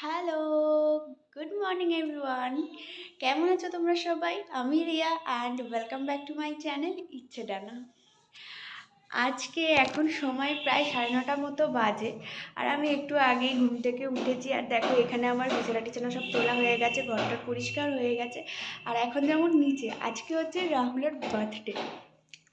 Hello, good morning everyone. কেমন আছো তোমরা সবাই? আমি Riya and welcome back to my channel ইচ্ছে ডানা। আজকে এখন সময় প্রায় 9:30 মতো বাজে, আর আমি একটু আগেই ঘুম থেকে উঠেছি। আর দেখো এখানে আমার বিছানা টিছানা সব তোলা হয়ে গেছে, ঘরটা পরিষ্কার হয়ে গেছে। আর এখন যেমন নিচে আজকে হচ্ছে রাহুলের বার্থডে,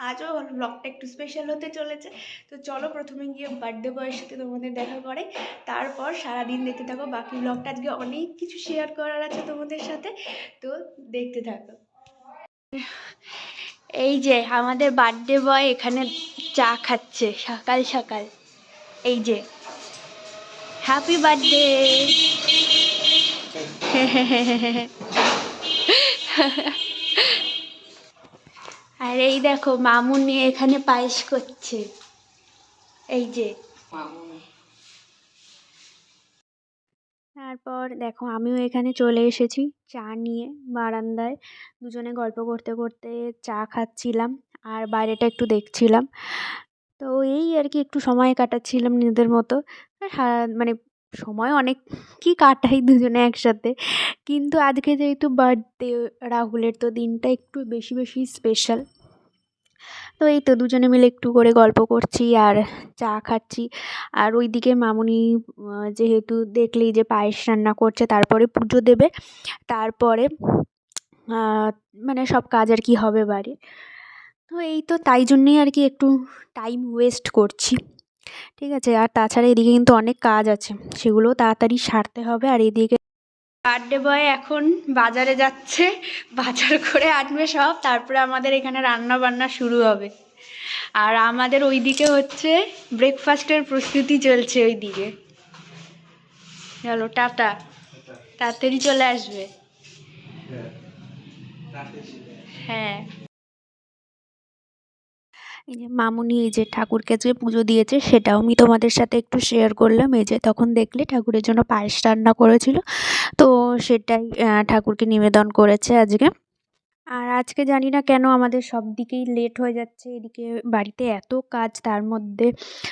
আজও ব্লগটা একটু স্পেশাল হতে চলেছে। তো চলো প্রথমে গিয়ে বার্থডে বয়ের সাথে তোমাদের দেখা করে, তারপর সারাদিন দেখতে থাকো। বাকি ব্লগটা আজকে অনেক কিছু শেয়ার করার আছে তোমাদের সাথে, তো দেখতে থাকো। এই যে আমাদের বার্থডে বয় এখানে চা খাচ্ছে সকাল সকাল। এই যে হ্যাপি বার্থডে। আর এই দেখো মামুনি এখানে পায়েস করছে। এই যে তারপর দেখো আমিও এখানে চলে এসেছি চা নিয়ে বারান্দায়। দুজনে গল্প করতে করতে চা খাচ্ছিলাম আর বাইরেটা একটু দেখছিলাম। তো এই আর কি একটু সময় কাটাচ্ছিলাম নিজেদের মতো। আর মানে সময় অনেক কি কাটাই দুজনে একসাথে, কিন্তু আজকে যেহেতু বার্থডে রাহুলের, তো দিনটা একটু বেশি বেশি স্পেশাল। তো এই তো দুজনে মিলে একটু করে গল্প করছি আর চা খাচ্ছি। আর ওইদিকে মামুনি যেহেতু দেখলেই যে পায়েস রান্না করছে, তারপরে পুজো দেবে, তারপরে মানে সব কাজ আর কি হবে বাড়ির। তো এই তো তাই জন্যেই আর কি একটু টাইম ওয়েস্ট করছি, ঠিক আছে। আর তাছাড়া এদিকে কিন্তু অনেক কাজ আছে, সেগুলো তাড়াতাড়ি সারতে হবে। আর এদিকে বার্থডে বয় এখন বাজারে যাচ্ছে, বাজার করে আনবে সব, তারপরে আমাদের এখানে রান্না বান্না শুরু হবে। আর আমাদের ওইদিকে হচ্ছে ব্রেকফাস্টের প্রস্তুতি চলছে ওইদিকে। চলো টাটা, তাড়াতাড়ি চলে আসবে। হ্যাঁ, এই যে মামুনি এই যে ঠাকুরকে যে পুজো দিয়েছে সেটাও আমি তোমাদের সাথে একটু শেয়ার করলাম। এই যে তখন দেখলে ঠাকুরের জন্য পায়েস রান্না করেছিল, তো সেটাই ঠাকুরকে নিবেদন করেছে আজকে। আর আজকে জানি না কেন আমাদের সব দিকেই লেট হয়ে যাচ্ছে। এদিকে বাড়িতে এত কাজ, তার মধ্যে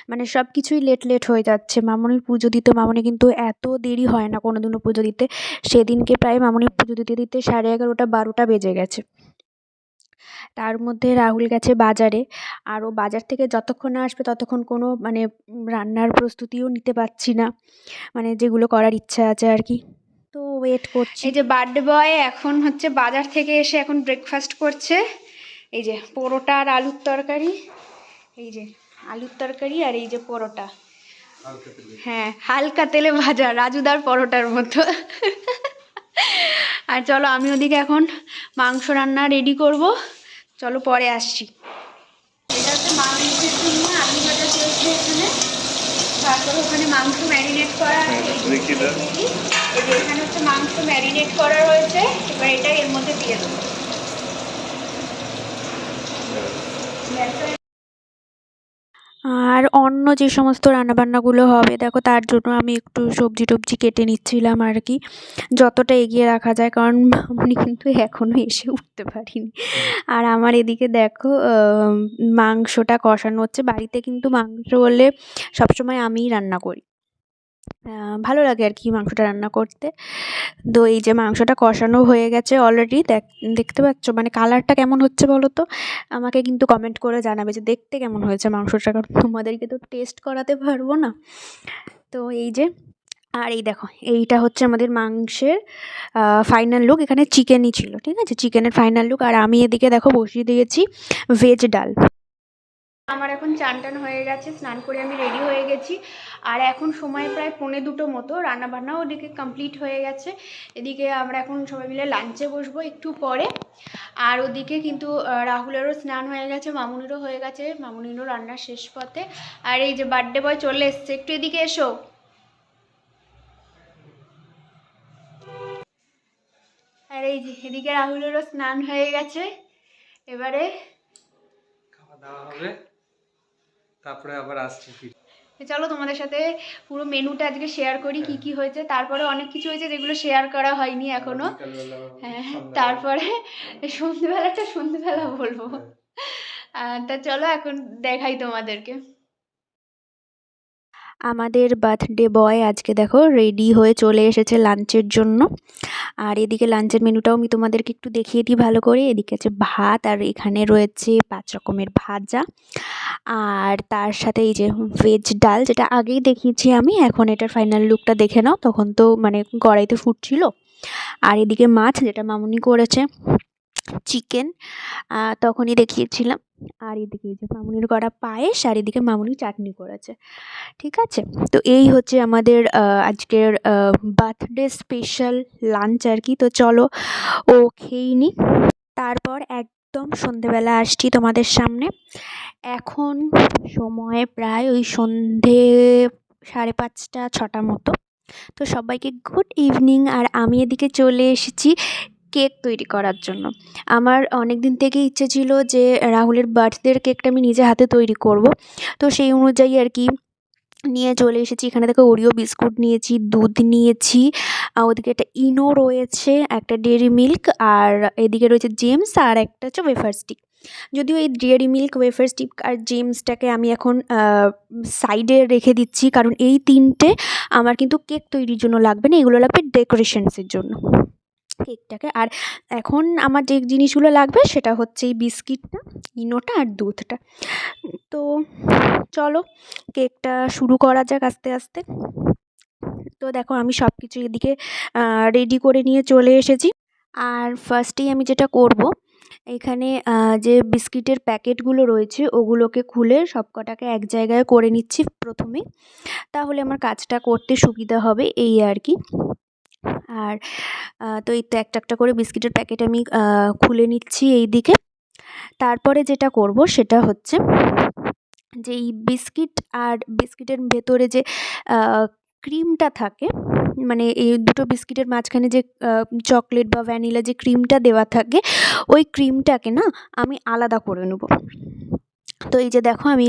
মানে সব কিছুই লেট লেট হয়ে যাচ্ছে। মামনির পুজো দিতে, মামনি কিন্তু এত দেরি হয় না কোনোদিনও পুজো দিতে। সেদিনকে প্রায় মামনির পুজো দিতে দিতে 11:30 12টা বেজে গেছে। তার মধ্যে রাহুল গেছে বাজারে, আর ও বাজার থেকে যতক্ষণ না আসবে ততক্ষণ কোনো মানে রান্নার প্রস্তুতিও নিতে পারছি না, মানে যেগুলো করার ইচ্ছা আছে আর কি। তো ওয়েট করছি। এই যে বার্থডে বয় এখন হচ্ছে বাজার থেকে এসে এখন ব্রেকফাস্ট করছে। এই যে পরোটা আর আলুর তরকারি, এই যে আলুর তরকারি আর এই যে পরোটা। হ্যাঁ, হালকা তেলে ভাজা রাজুদার পরোটার মতো। আর চলো আমি ওদিকে এখন মাংস রান্না রেডি করব, চলো পরে আসছি। এটা হচ্ছে মাংসের জন্য আলু ভাজা চলছে এখানে, তারপর ওখানে মাংস ম্যারিনেট করা এখানে হচ্ছে মাংস ম্যারিনেট করা রয়েছে। এবার এটা এর মধ্যে দিয়ে দেবো। আর অন্য যে সমস্ত রান্নাবান্নাগুলো হবে দেখো, তার জন্য আমি একটু সবজি টবজি কেটে নিচ্ছিলাম আর কি, যতটা এগিয়ে রাখা যায়, কারণ মামনি কিন্তু এখনও এসে উঠতে পারিনি। আর আমার এদিকে দেখো মাংসটা কষানো হচ্ছে। বাড়িতে কিন্তু মাংস হলে সবসময় আমিই রান্না করি, ভালো লাগে আর কি মাংসটা রান্না করতে। তো এই যে মাংসটা কষানো হয়ে গেছে অলরেডি, দেখতে পাচ্ছ মানে কালারটা কেমন হচ্ছে বলো তো। আমাকে কিন্তু কমেন্ট করে জানাবে যে দেখতে কেমন হয়েছে মাংসটা, কারণ তোমাদেরকে তো টেস্ট করাতে পারবো না। তো এই যে, আর এই দেখো এইটা হচ্ছে আমাদের মাংসের ফাইনাল লুক। এখানে চিকেনই ছিল, ঠিক আছে, চিকেনের ফাইনাল লুক। আর আমি এদিকে দেখো বসিয়ে দিয়েছি ভেজ ডাল। আমার এখন চান টান হয়ে গেছে, স্নান করে আমি রেডি হয়ে গেছি। আর এখন সময় প্রায় 1:45 মতো, রান্নাবান্নাও ওদিকে কমপ্লিট হয়ে গেছে। এদিকে আমরা এখন সবাই মিলে লাঞ্চে বসবো একটু পরে। আর ওদিকে কিন্তু রাহুলেরও স্নান হয়ে গেছে, মামুনিরও হয়ে গেছে, মামুনিরও রান্নার শেষ পথে। আর এই যে বার্থডে বয় চলে এসছে, একটু এদিকে এসো। আর এই যে এদিকে রাহুলেরও স্নান হয়ে গেছে, এবারে খাওয়া দাওয়া হবে, তারপরে আবার আসছি। চলো তোমাদের সাথে পুরো মেনুটা আজকে শেয়ার করি, কি কি হয়েছে। তারপরে অনেক কিছু হয়েছে যেগুলো শেয়ার করা হয়নি এখনো। হ্যাঁ, তারপরে সন্ধ্যেবেলা বলবো। তা চলো এখন দেখাই তোমাদেরকে। আমাদের বার্থডে বয় আজকে দেখো রেডি হয়ে চলে এসেছে লাঞ্চের জন্য। আর এদিকে লাঞ্চের মেনুটাও আমি তোমাদেরকে একটু দেখিয়ে দিই ভালো করে। এদিকে আছে ভাত, আর এখানে রয়েছে 5 রকমের ভাজা, আর তার সাথে এই যে ভেজ ডাল, যেটা আগেই দেখিয়েছি আমি। এখন এটার ফাইনাল লুকটা দেখে নাও, তখন তো মানে কড়াইতে ফুটছিল। আর এদিকে মাছ, যেটা মামুনি করেছে, চিকেন তখনই দেখিয়েছিলাম। আর এদিকে এই যে মামুনির করা পায়েস, আর এদিকে মামুনি চাটনি করেছে। ঠিক আছে, তো এই হচ্ছে আমাদের আজকের বার্থডে স্পেশাল লাঞ্চ আর কি। তো চলো ও খেয়েই নি, তারপর একদম সন্ধেবেলা আসছি তোমাদের সামনে। এখন সময় প্রায় ওই সন্ধে 5:30 6টা মতো। তো সবাইকে গুড ইভিনিং। আর আমি এদিকে চলে এসেছি কেক তৈরি করার জন্য। আমার অনেক দিন থেকেই ইচ্ছে ছিল যে রাহুলের বার্থডের কেকটা আমি নিজে হাতে তৈরি করব। তো সেই অনুযায়ী আর কি নিয়ে চলে এসেছি। এখানে দেখো ওরিও বিস্কুট নিয়েছি, দুধ নিয়েছি, ওদিকে একটা ইনো রয়েছে, একটা ডেয়ারি মিল্ক, আর এদিকে রয়েছে জেমস, আর একটা হচ্ছে ওয়েফার স্টিক। যদিও এই ডেয়ারি মিল্ক, ওয়েফার স্টিক আর জেমসটাকে আমি এখন সাইডে রেখে দিচ্ছি, কারণ এই তিনটে আমার কিন্তু কেক তৈরির জন্য লাগবে না, এগুলো লাগবে ডেকোরেশনসের জন্য কেকটাকে। আর এখন আমার যে জিনিসগুলো লাগবে সেটা হচ্ছে এই বিস্কিটটা, ইনোটা আর দুধটা। তো চলো কেকটা শুরু করা যাক আস্তে আস্তে। তো দেখো আমি সব কিছু এদিকে রেডি করে নিয়ে চলে এসেছি। আর ফার্স্টেই আমি যেটা করব, এখানে যে বিস্কিটের প্যাকেটগুলো রয়েছে ওগুলোকে খুলে সব কটাকে এক জায়গায় করে নিচ্ছি প্রথমেই, তাহলে আমার কাজটা করতে সুবিধা হবে এই আর কি। আর তো এই তো একটা একটা করে বিস্কিটের প্যাকেট আমি খুলে নিচ্ছি এই দিকে। তারপরে যেটা করব সেটা হচ্ছে যে এই বিস্কিট আর বিস্কিটের ভেতরে যে ক্রিমটা থাকে, মানে এই দুটো বিস্কিটের মাঝখানে যে চকলেট বা ভ্যানিলা যে ক্রিমটা দেওয়া থাকে, ওই ক্রিমটাকে না আমি আলাদা করে নেব। তো এই যে দেখো আমি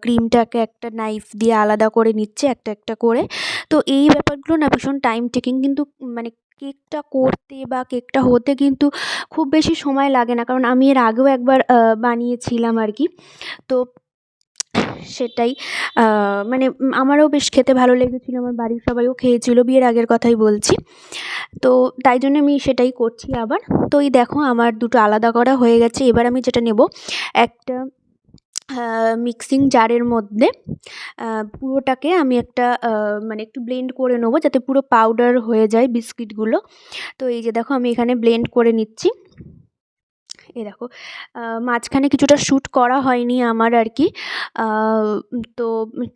ক্রিমটাকে একটা নাইফ দিয়ে আলাদা করে নিচ্ছি একটা একটা করে। তো এই ব্যাপারগুলো না ভীষণ টাইম টেকিং, কিন্তু মানে কেকটা করতে বা কেকটা হতে কিন্তু খুব বেশি সময় লাগে না, কারণ আমি এর আগেও একবার বানিয়েছিলাম আর কি। তো সেটাই মানে আমারও বেশ খেতে ভালো লেগেছিলো, আমার বাড়ির সবাইও খেয়েছিল, বিয়ের আগের কথাই বলছি। তো তাই জন্য আমি সেটাই করছি আবার। তো এই দেখো আমার দুটো আলাদা করা হয়ে গেছে। এবার আমি যেটা নেব, একটা মিক্সিং জারের মধ্যে পুরোটাকে আমি একটা মানে একটু ব্লেন্ড করে নেবো, যাতে পুরো পাউডার হয়ে যায় বিস্কিটগুলো। তো এই যে দেখো আমি এখানে ব্লেন্ড করে নিচ্ছি। এই দেখো মাঝখানে কিছুটা শ্যুট করা হয়নি আমার আর কি, তো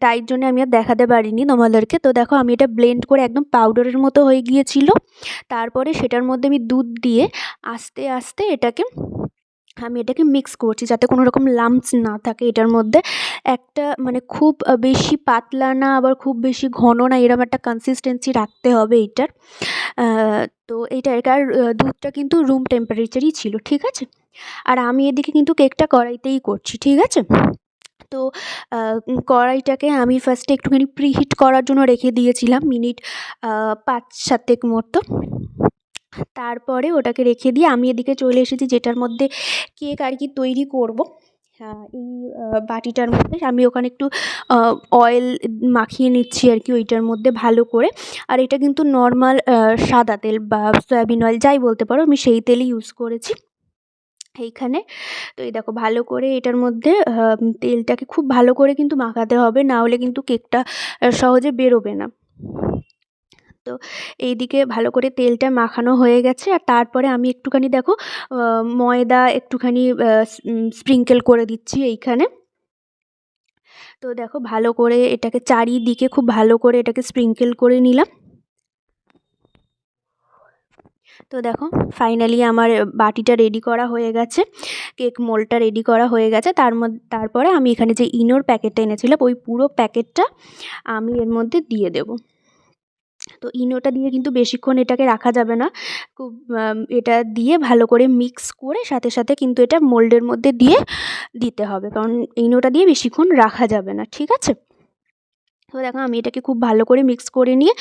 তাই জন্য আমি আর দেখাতে পারিনি তোমাদেরকে। তো দেখো আমি এটা ব্লেন্ড করে একদম পাউডারের মতো হয়ে গিয়েছিল। তারপরে সেটার মধ্যে আমি দুধ দিয়ে আস্তে আস্তে আমি এটাকে মিক্স করছি, যাতে কোনো রকম লাম্পস না থাকে এটার মধ্যে। একটা মানে খুব বেশি পাতলা না, আবার খুব বেশি ঘন না, এরকম একটা কনসিস্টেন্সি রাখতে হবে এইটার। তো এইটার আর দুধটা কিন্তু রুম টেম্পারেচারই ছিল, ঠিক আছে। আর আমি এদিকে কিন্তু কেকটা কড়াইতেই করছি, ঠিক আছে। তো কড়াইটাকে আমি ফার্স্টে একটুখানি প্রিহিট করার জন্য রেখে দিয়েছিলাম মিনিট 5-7 মতো। তারপরে ওটাকে রেখে দিয়ে আমি এদিকে চলে এসেছি, যেটার মধ্যে কেক আর কি তৈরি করব। এই বাটিটার মধ্যে আমি ওখানে একটু অয়েল মাখিয়ে নিচ্ছি আর কি ওইটার মধ্যে ভালো করে। আর এটা কিন্তু নর্মাল সাদা তেল বা সয়াবিন অয়েল যাই বলতে পারো, আমি সেই তেলই ইউজ করেছি এইখানে। তো এই দেখো ভালো করে এটার মধ্যে তেলটাকে খুব ভালো করে কিন্তু মাখাতে হবে, না হলে কিন্তু কেকটা সহজে বেরোবে না। তো এইদিকে ভালো করে তেলটা মাখানো হয়ে গেছে। আর তারপরে আমি একটুখানি দেখো ময়দা একটুখানি স্প্রিঙ্কেল করে দিচ্ছি এইখানে। তো দেখো ভালো করে এটাকে চারিদিকে খুব ভালো করে এটাকে স্প্রিঙ্কেল করে নিলাম। তো দেখো ফাইনালি আমার বাটিটা রেডি করা হয়ে গেছে, কেক মোল্ডটা রেডি করা হয়ে গেছে। তারপরে আমি এখানে যে ইনোর প্যাকেটটা এনেছিলাম, ওই পুরো প্যাকেটটা আমি এর মধ্যে দিয়ে দেবো। তো ইনোটা দিয়ে কিন্তু বেশিক্ষণ এটাকে রাখা যাবে না, খুব এটা দিয়ে ভালো করে মিক্স করে সাথে সাথে কিন্তু এটা মোল্ডের মধ্যে দিয়ে দিতে হবে, কারণ ইনোটা দিয়ে বেশিক্ষণ রাখা যাবে না, ঠিক আছে। তো দেখো আমি এটাকে খুব ভালো করে মিক্স করে নিয়ে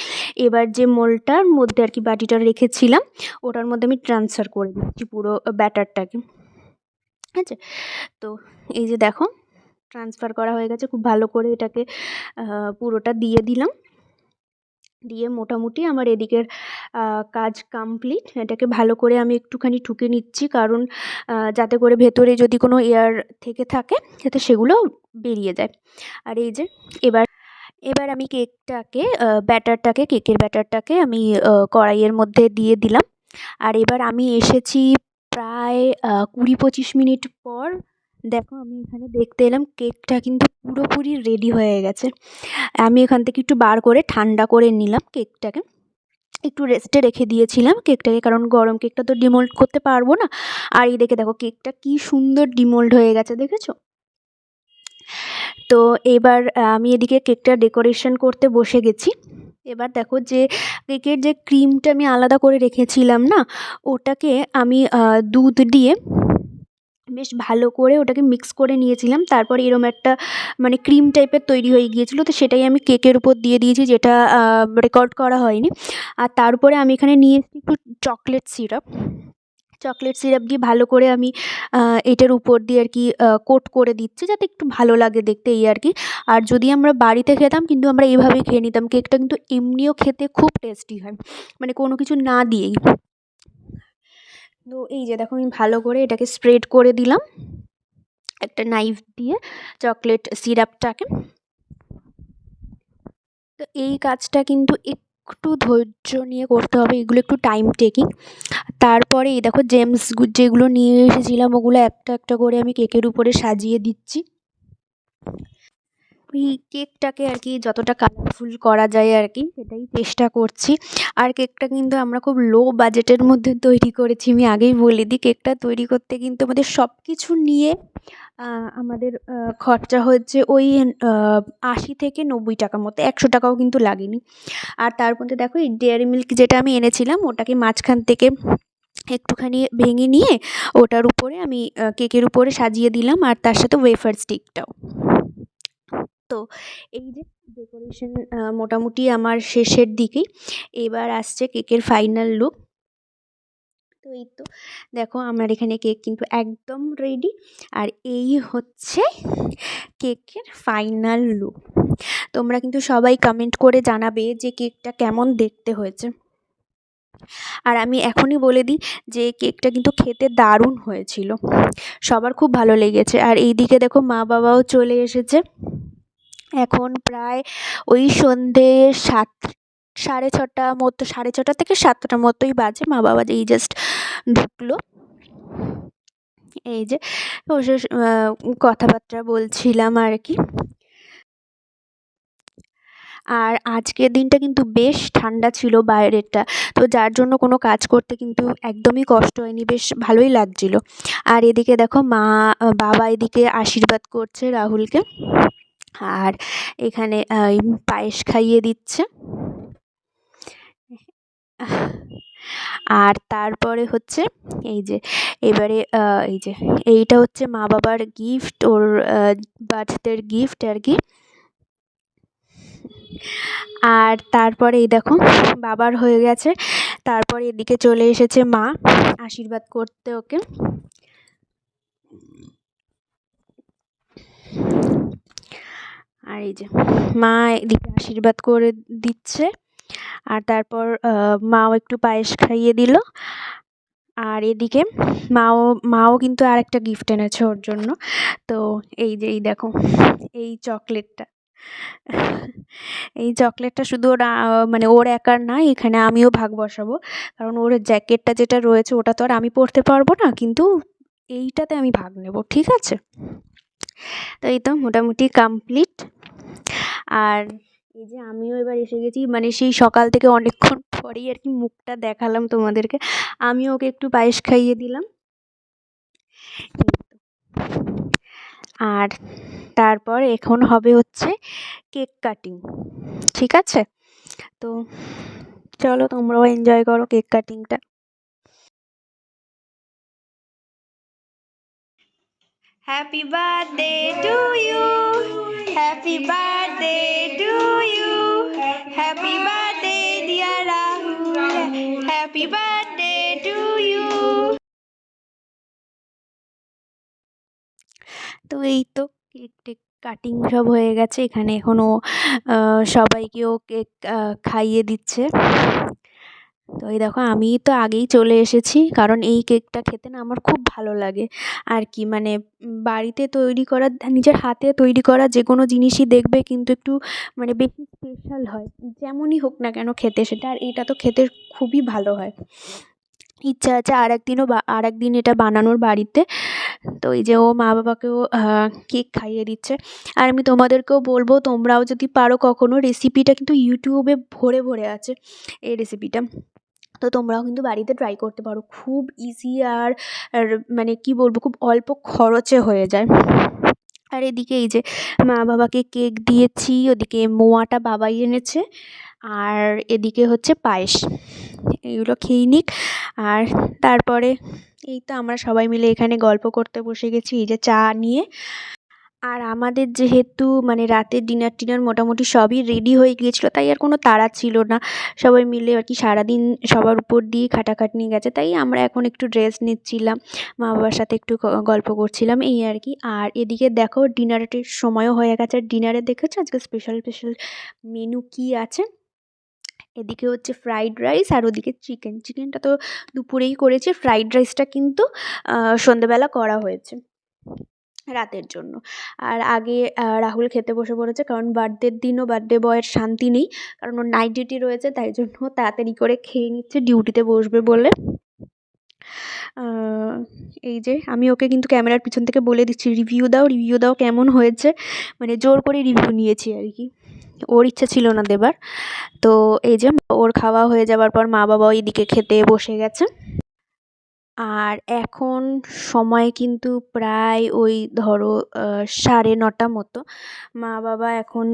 এবার যে মোল্ডটার মধ্যে আর কি বাটিটা রেখেছিলাম ওটার মধ্যে আমি ট্রান্সফার করে দিচ্ছি পুরো ব্যাটারটাকে, ঠিক আছে। তো এই যে দেখো ট্রান্সফার করা হয়ে গেছে। খুব ভালো করে এটাকে পুরোটা দিয়ে দিলাম। দিয়ে মোটামুটি আমার এদিকের কাজ কমপ্লিট। এটাকে ভালো করে আমি একটুখানি ঠুকে নিচ্ছি, কারণ যাতে করে ভেতরে যদি কোনো এয়ার থেকে থাকে যাতে সেগুলো বেরিয়ে যায়। আর এই যে এবার এবার আমি কেকের ব্যাটারটাকে আমি কড়াইয়ের মধ্যে দিয়ে দিলাম। আর এবার আমি এসেছি প্রায় 20-25 মিনিট পর। দেখো আমি এখানে দেখতে এলাম কেকটা কিন্তু পুরোপুরি রেডি হয়ে গেছে। আমি এখান থেকে একটু বার করে ঠান্ডা করে নিলাম কেকটাকে। একটু রেস্টে রেখে দিয়েছিলাম কেকটাকে, কারণ গরম কেকটা তো ডিমোল্ড করতে পারবো না। আর এই দেখো কেকটা কি সুন্দর ডিমোল্ড হয়ে গেছে, দেখেছো? তো এবার আমি এদিকে কেকটা ডেকোরেশন করতে বসে গেছি। এবার দেখো যে কেকের যে ক্রিমটা আমি আলাদা করে রেখেছিলাম না, ওটাকে আমি দুধ দিয়ে বেশ ভালো করে ওটাকে মিক্স করে নিয়েছিলাম। তারপর এরম একটা মানে ক্রিম টাইপের তৈরি হয়ে গিয়েছিলো, তো সেটাই আমি কেকের উপর দিয়ে দিয়েছি, যেটা রেকর্ড করা হয়নি। আর তার উপরে আমি এখানে নিয়ে এসেছি একটু চকলেট সিরাপ দিয়ে ভালো করে আমি এটার উপর দিয়ে আর কি কোট করে দিচ্ছি, যাতে একটু ভালো লাগে দেখতে, এই আর কি। আর যদি আমরা বাড়িতে খেতাম কিন্তু আমরা এইভাবেই খেয়ে নিতাম। কেকটা কিন্তু এমনিও খেতে খুব টেস্টি হয়, মানে কোনো কিছু না দিয়েই। তো এই যে দেখো আমি ভালো করে এটাকে স্প্রেড করে দিলাম একটা নাইফ দিয়ে চকলেট সিরাপটাকে। তো এই কাজটা কিন্তু একটু ধৈর্য নিয়ে করতে হবে, এগুলো একটু টাইম টেকিং। তারপরে এই দেখো জেমস যেগুলো নিয়ে এসেছিলাম ওগুলো একটা একটা করে আমি কেকের উপরে সাজিয়ে দিচ্ছি। ওই কেকটাকে আর কি যতটা কালারফুল করা যায় আর কি সেটাই চেষ্টা করছি। আর কেকটা কিন্তু আমরা খুব লো বাজেটের মধ্যে তৈরি করেছি। আমি আগেই বলে দিই, কেকটা তৈরি করতে কিন্তু আমাদের সব কিছু নিয়ে আমাদের খরচা হচ্ছে ওই 80 থেকে 90 টাকা মতো, 100 টাকাও কিন্তু লাগেনি। আর তার মধ্যে দেখো এই ডেয়ারি মিল্ক যেটা আমি এনেছিলাম ওটাকে মাঝখান থেকে একটুখানি ভেঙে নিয়ে ওটার উপরে আমি কেকের উপরে সাজিয়ে দিলাম, আর তার সাথে ওয়েফার স্টিকটাও। তো এই যে ডেকোরেশন মোটামুটি আমার শেষের দিকেই। এবার আসছে কেকের ফাইনাল লুক। তো এই তো দেখো আমার এখানে কেক কিন্তু একদম রেডি। আর এই হচ্ছে কেকের ফাইনাল লুক। তোমরা কিন্তু সবাই কমেন্ট করে জানাবে যে কেকটা কেমন দেখতে হয়েছে। আর আমি এখনই বলে দিই যে কেকটা কিন্তু খেতে দারুণ হয়েছিল, সবার খুব ভালো লেগেছে। আর এইদিকে দেখো মা বাবাও চলে এসেছে। এখন প্রায় ওই সন্ধে 6:30 মতো, 6:30 থেকে 7টা মতোই বাজে। মা বাবা এই জাস্ট ঢুকলো। এই যে বসে কথাবার্তা বলছিলাম আর কি। আর আজকের দিনটা কিন্তু বেশ ঠান্ডা ছিল বাইরেরটা, তো যার জন্য কোনো কাজ করতে কিন্তু একদমই কষ্ট হয়নি, বেশ ভালোই লাগছিল। আর এদিকে দেখো বাবা এদিকে আশীর্বাদ করছে রাহুলকে, আর এখানে পায়েস খাইয়ে দিচ্ছে। আর তারপরে হচ্ছে এই যে এবারে এই যে এইটা হচ্ছে মা বাবার গিফট, ওর বার্থডের গিফট আর কি। আর তারপরে এই দেখো বাবার হয়ে গেছে, তারপরে এদিকে চলে এসেছে মা আশীর্বাদ করতে ওকে। আর এই যে মা এদিকে আশীর্বাদ করে দিচ্ছে, আর তারপর মাও একটু পায়েস খাইয়ে দিল। আর এদিকে মাও কিন্তু আর একটা গিফট এনেছে ওর জন্য। তো এই যে এই দেখো এই চকলেটটা, এই চকলেটটা শুধু ওরা মানে ওর একার না, এখানে আমিও ভাগ বসাবো, কারণ ওর জ্যাকেটটা যেটা রয়েছে ওটা তো আর আমি পরতে পারবো না, কিন্তু এইটাতে আমি ভাগ নেব, ঠিক আছে? তো এই তো মোটামুটি কমপ্লিট। আর এই যে আমিও এবার এসে গেছি, মানে সেই সকাল থেকে অনেকক্ষণ পরেই আর কি মুখটা দেখালাম তোমাদেরকে। আমিও ওকে একটু পায়েস খাইয়ে দিলাম। আর তারপর এখন হবে হচ্ছে কেক কাটিং, ঠিক আছে? তো চলো তোমরাও এনজয় করো কেক কাটিংটা। Happy birthday to you, happy birthday to you, happy birthday dear Rahul, happy birthday to you. তো এই তো কেক টেক কাটিং সব হয়ে গেছে, এখানে এখনও সবাইকেও কেক খাইয়ে দিচ্ছে। তো এই দেখো আমি তো আগেই চলে এসেছি, কারণ এই কেকটা খেতে না আমার খুব ভালো লাগে আর কি। মানে বাড়িতে তৈরি করা, নিজের হাতে তৈরি করা যে কোনো জিনিসই দেখবে কিন্তু একটু মানে বেশি স্পেশাল হয়, যেমনই হোক না কেন খেতে সেটা। আর এটা তো খেতে খুবই ভালো হয়। ইচ্ছা আছে আর একদিন এটা বানানোর বাড়িতে। তো এই যে ও মা বাবাকেও কেক খাইয়ে দিচ্ছে। আর আমি তোমাদেরকেও বলবো, তোমরাও যদি পারো কখনো, রেসিপিটা কিন্তু ইউটিউবে ভরে ভরে আছে এই রেসিপিটা। তো তোমরাও কিন্তু বাড়িতে ট্রাই করতে পারো, খুব ইজি আর মানে কি বলবো, খুব অল্প খরচে হয়ে যায়। আর এদিকে এই যে মা বাবাকে কেক দিয়েছি, ওদিকে মোয়াটা বাবাই এনেছে, আর এদিকে হচ্ছে পায়েস। এগুলো খেয়ে নিক। আর তারপরে এই তো আমরা সবাই মিলে এখানে গল্প করতে বসে গেছি, এই যে চা নিয়ে। আর আমাদের যেহেতু মানে রাতের ডিনার টিনার মোটামুটি সবই রেডি হয়ে গিয়েছিলো, তাই আর কোনো তাড়া ছিল না। সবাই মিলে আর কি সারাদিন সবার উপর দিয়ে খাটাখাটনি গেছে, তাই আমরা এখন একটু রেস্ট নিচ্ছিলাম, মা বাবার সাথে একটু গল্প করছিলাম, এই আর কি। আর এদিকে দেখো ডিনারের সময়ও হয়ে গেছে। আর ডিনারে দেখেছো আজকে স্পেশাল স্পেশাল মেনু কী আছে। এদিকে হচ্ছে ফ্রাইড রাইস, আর ওদিকে চিকেনটা তো দুপুরেই করেছি, ফ্রাইড রাইসটা কিন্তু সন্ধেবেলা করা হয়েছে রাতের জন্য। আর আগে রাহুল খেতে বসে পড়েছে, কারণ বার্থডের দিনও বার্থডে বয়ের শান্তি নেই, কারণ ওর নাইট ডিউটি রয়েছে, তাই জন্য তাড়াতাড়ি করে খেয়ে নিচ্ছে ডিউটিতে বসবে বলে। এই যে আমি ওকে কিন্তু ক্যামেরার পিছন থেকে বলে দিচ্ছি, রিভিউ দাও কেমন হয়েছে, মানে জোর করে রিভিউ নিয়েছি আর কি, ওর ইচ্ছা ছিল না দেবার। তো এই যে ওর খাওয়া হয়ে যাবার পর মা বাবাও এদিকে খেতে বসে গেছে। আর এখন সময় কিন্তু প্রায় ওই ধরো 9:30 মতো। মা বাবা এখন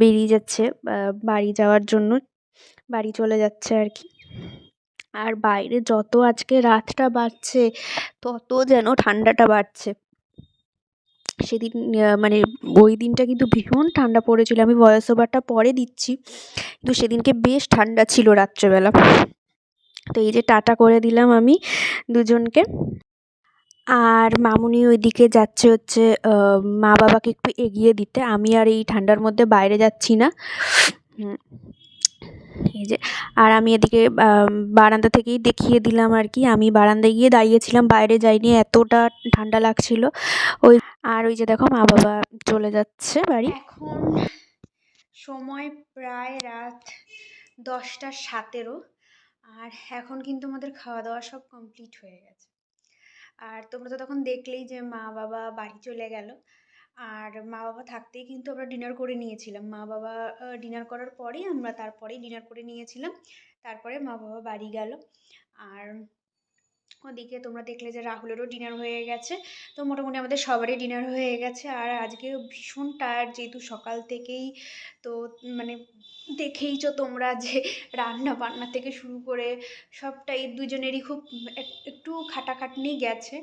বেরিয়ে যাচ্ছে বাড়ি যাওয়ার জন্য, বাড়ি চলে যাচ্ছে আর কি। আর বাইরে যত আজকে রাতটা বাড়ছে, তত যেন ঠান্ডাটা বাড়ছে। সেদিন মানে ওই দিনটা কিন্তু ভীষণ ঠান্ডা পড়েছিল, আমি ভয়েস ওভারটা পরে দিচ্ছি, কিন্তু সেদিনকে বেশ ঠান্ডা ছিল রাত্রেবেলা। তো এই যে টাটা করে দিলাম আমি দুজনকে। আর মামুনি ওইদিকে যাচ্ছে হচ্ছে মা বাবাকে একটু এগিয়ে দিতে, আমি আর এই ঠান্ডার মধ্যে বাইরে যাচ্ছি না। এই যে, আর আমি এদিকে বারান্দা থেকেই দেখিয়ে দিলাম আর কি, আমি বারান্দায় গিয়ে দাঁড়িয়েছিলাম, বাইরে যাইনি, এতটা ঠান্ডা লাগছিল। আর ওই যে দেখো মা বাবা চলে যাচ্ছে বাড়ি। এখন সময় প্রায় রাত 10:17, আর এখন কিন্তু আমাদের খাওয়া দাওয়া সব কমপ্লিট হয়ে গেছে। আর তোমরা তো তখন দেখলেই যে মা বাবা বাড়ি চলে গেল। আর মা বাবা থাকতেই কিন্তু আমরা ডিনার করে নিয়েছিলাম, মা বাবা ডিনার করার পরেই আমরা তারপরেই ডিনার করে নিয়েছিলাম, তারপরে মা বাবা বাড়ি গেল। আর ওদিকে তোমরা দেখলে যে রাহুলেরও ডিনার হয়ে গেছে। তো মোটামুটি আমাদের সবারই ডিনার হয়ে গেছে। আর আজকে ভীষণ টায়ার্ড, যেহেতু সকাল থেকেই, তো মানে দেখেইছো তোমরা যে রান্না বান্না থেকে শুরু করে সবটাই দুজনেরই খুব একটু খাটাখাটনি গেছে।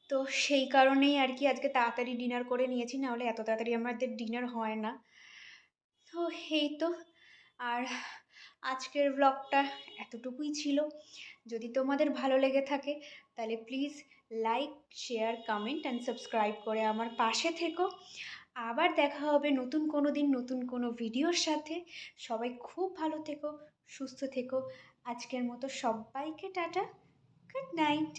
তো সেই কারণেই আর কি আজকে তাড়াতাড়ি ডিনার করে নিয়েছি, নাহলে এত তাড়াতাড়ি আমাদের ডিনার হয় না। তো এই তো, আর আজকের ব্লগটা এতটুকুই ছিল। যদি তোমাদের ভালো লেগে থাকে তাহলে please like, share, comment and subscribe করে আমার পাশে থেকো। আবার দেখা হবে নতুন কোনো দিন নতুন কোনো ভিডিওর সাথে। সবাই খুব ভালো থেকো, সুস্থ থেকো। আজকের মতো সবাইকে টাটা, গুড নাইট।